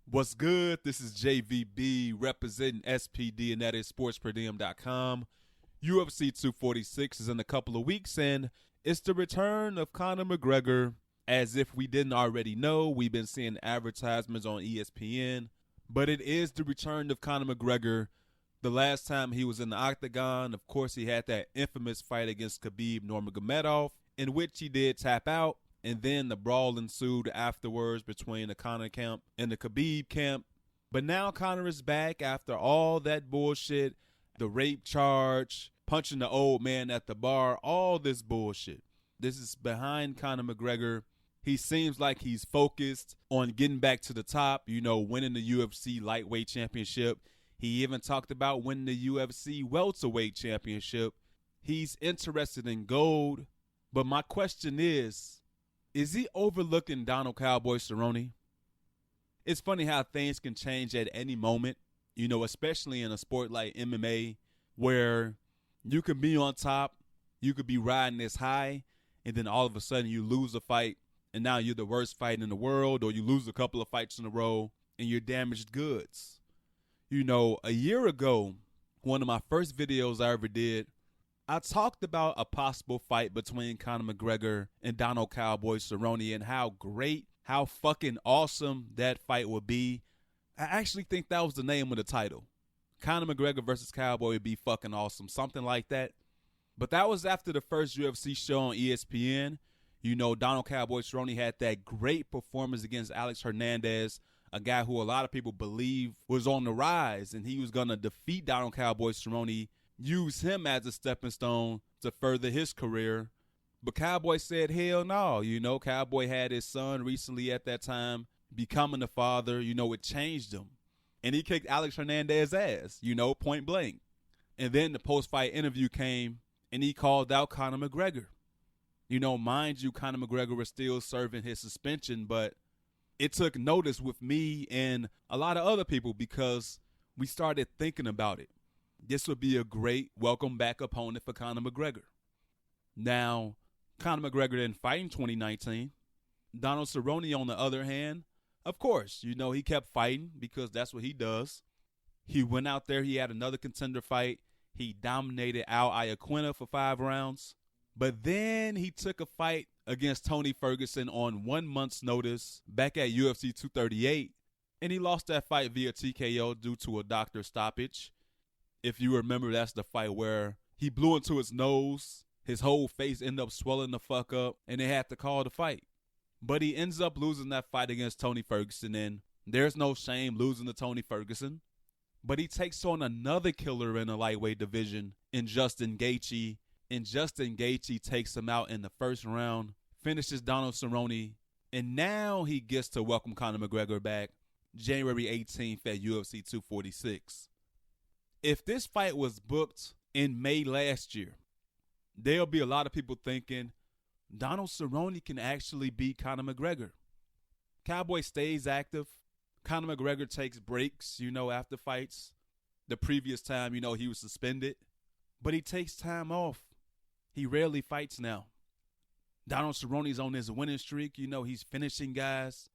What's good? This is JVB representing SPD, and that is sportsperdiem.com. UFC 246 is in a couple of weeks, and it's the return of Conor McGregor. As if we didn't already know, we've been seeing advertisements on ESPN, but it is the return of Conor McGregor. The last time he was in the octagon, of course, he had that infamous fight against Khabib Nurmagomedov, in which he did tap out. And then the brawl ensued afterwards between the Conor camp and the Khabib camp. But now Conor is back after all that bullshit, the rape charge, punching the old man at the bar, all this bullshit. This is behind Conor McGregor. He seems like he's focused on getting back to the top, winning the UFC lightweight championship. He even talked about winning the UFC welterweight championship. He's interested in gold. But my question is he overlooking Donald Cowboy Cerrone? It's funny how things can change at any moment, especially in a sport like MMA, where you can be on top, you could be riding this high, and then all of a sudden you lose a fight, and now you're the worst fight in the world, or you lose a couple of fights in a row, and you're damaged goods. A year ago, one of my first videos I ever did, I talked about a possible fight between Conor McGregor and Donald Cowboy Cerrone and how great, how fucking awesome that fight would be. I actually think that was the name of the title. Conor McGregor versus Cowboy would be fucking awesome, something like that. But that was after the first UFC show on ESPN. Donald Cowboy Cerrone had that great performance against Alex Hernandez, a guy who a lot of people believe was on the rise, and he was going to defeat Donald Cowboy Cerrone, use him as a stepping stone to further his career. But Cowboy said, hell no. Cowboy had his son recently at that time, becoming a father. It changed him. And he kicked Alex Hernandez's ass, point blank. And then the post-fight interview came, and he called out Conor McGregor. Mind you, Conor McGregor was still serving his suspension, but it took notice with me and a lot of other people because we started thinking about it. This would be a great welcome back opponent for Conor McGregor. Now, Conor McGregor didn't fight in 2019. Donald Cerrone, on the other hand, of course, he kept fighting because that's what he does. He went out there, he had another contender fight. He dominated Al Iaquinta for 5 rounds. But then he took a fight against Tony Ferguson on 1 month's notice back at UFC 238. And he lost that fight via TKO due to a doctor stoppage. If you remember, that's the fight where he blew into his nose, his whole face ended up swelling the fuck up, and they had to call the fight. But he ends up losing that fight against Tony Ferguson, and there's no shame losing to Tony Ferguson. But he takes on another killer in the lightweight division in Justin Gaethje, and Justin Gaethje takes him out in the first round, finishes Donald Cerrone, and now he gets to welcome Conor McGregor back January 18th at UFC 246. If this fight was booked in May last year, there'll be a lot of people thinking Donald Cerrone can actually beat Conor McGregor. Cowboy stays active. Conor McGregor takes breaks, after fights. The previous time, he was suspended. But he takes time off. He rarely fights now. Donald Cerrone's on his winning streak. He's finishing guys.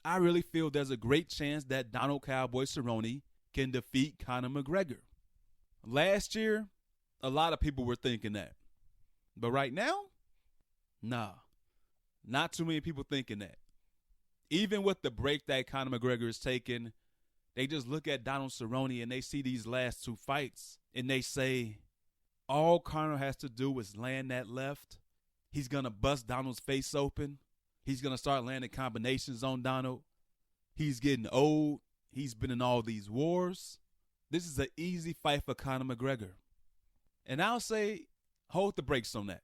I really feel there's a great chance that Donald Cowboy Cerrone can defeat Conor McGregor. Last year, a lot of people were thinking that. But right now, nah. Not too many people thinking that. Even with the break that Conor McGregor is taking, they just look at Donald Cerrone and they see these last 2 fights and they say, all Conor has to do is land that left. He's going to bust Donald's face open. He's going to start landing combinations on Donald. He's getting old. He's been in all these wars. This is an easy fight for Conor McGregor. And I'll say, hold the brakes on that.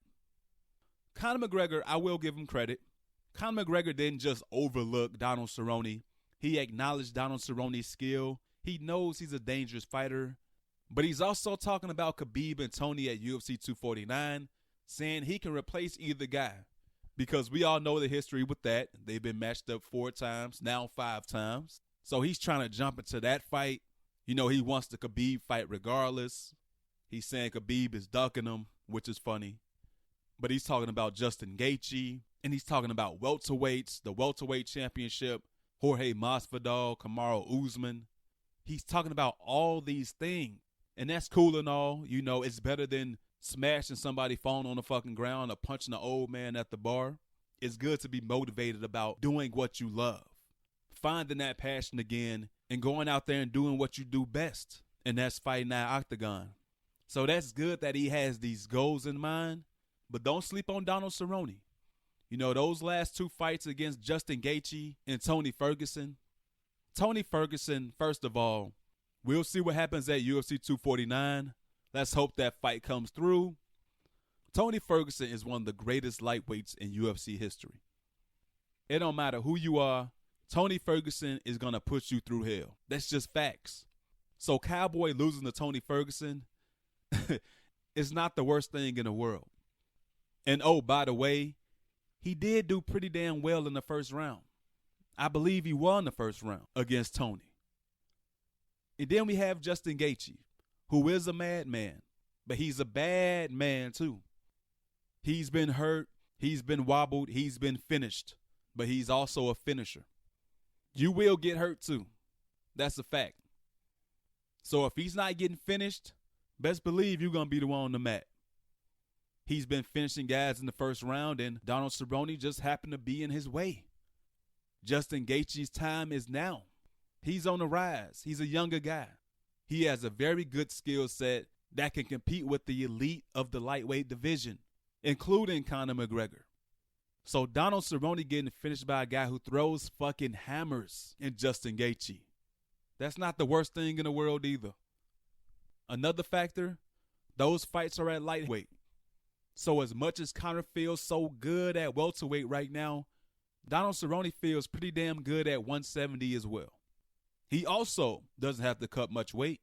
Conor McGregor, I will give him credit. Conor McGregor didn't just overlook Donald Cerrone. He acknowledged Donald Cerrone's skill. He knows he's a dangerous fighter. But he's also talking about Khabib and Tony at UFC 249, saying he can replace either guy. Because we all know the history with that. They've been matched up 4 times, now 5 times. So he's trying to jump into that fight. He wants the Khabib fight regardless. He's saying Khabib is ducking him, which is funny. But he's talking about Justin Gaethje, and he's talking about welterweights, the welterweight championship. Jorge Masvidal, Kamaru Usman. He's talking about all these things. And that's cool and all. You know, it's better than smashing somebody falling on the fucking ground or punching an old man at the bar. It's good to be motivated about doing what you love, finding that passion again, and going out there and doing what you do best. And that's fighting that octagon. So that's good that he has these goals in mind. But don't sleep on Donald Cerrone. You know, those last two fights against Justin Gaethje and Tony Ferguson. Tony Ferguson, first of all, we'll see what happens at UFC 249. Let's hope that fight comes through. Tony Ferguson is one of the greatest lightweights in UFC history. It don't matter who you are, Tony Ferguson is going to push you through hell. That's just facts. So Cowboy losing to Tony Ferguson is not the worst thing in the world. And oh, by the way, he did do pretty damn well in the first round. I believe he won the first round against Tony. And then we have Justin Gaethje, who is a madman, but he's a bad man too. He's been hurt, he's been wobbled, he's been finished, but he's also a finisher. You will get hurt too. That's a fact. So if he's not getting finished, best believe you're going to be the one on the mat. He's been finishing guys in the first round, and Donald Cerrone just happened to be in his way. Justin Gaethje's time is now. He's on the rise. He's a younger guy. He has a very good skill set that can compete with the elite of the lightweight division, including Conor McGregor. So Donald Cerrone getting finished by a guy who throws fucking hammers in Justin Gaethje. That's not the worst thing in the world either. Another factor, those fights are at lightweight. So as much as Conor feels so good at welterweight right now, Donald Cerrone feels pretty damn good at 170 as well. He also doesn't have to cut much weight.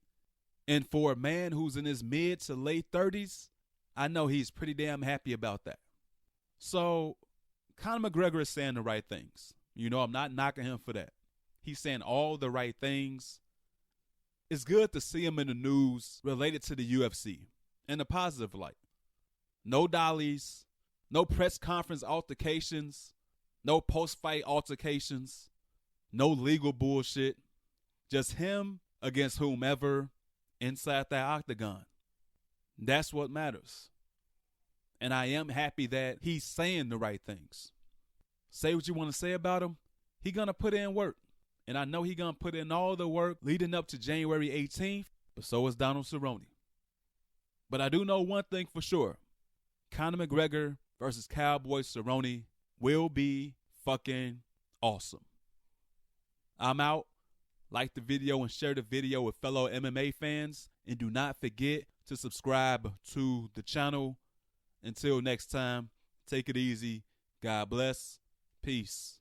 And for a man who's in his mid to late 30s, I know he's pretty damn happy about that. So Conor McGregor is saying the right things. You know, I'm not knocking him for that. He's saying all the right things. It's good to see him in the news related to the UFC in a positive light. No dollies, no press conference altercations, no post-fight altercations, no legal bullshit. Just him against whomever inside that octagon. That's what matters. And I am happy that he's saying the right things. Say what you want to say about him, he's going to put in work. And I know he's going to put in all the work leading up to January 18th, but so is Donald Cerrone. But I do know one thing for sure. Conor McGregor versus Cowboy Cerrone will be fucking awesome. I'm out. Like the video and share the video with fellow MMA fans. And do not forget to subscribe to the channel. Until next time, take it easy. God bless. Peace.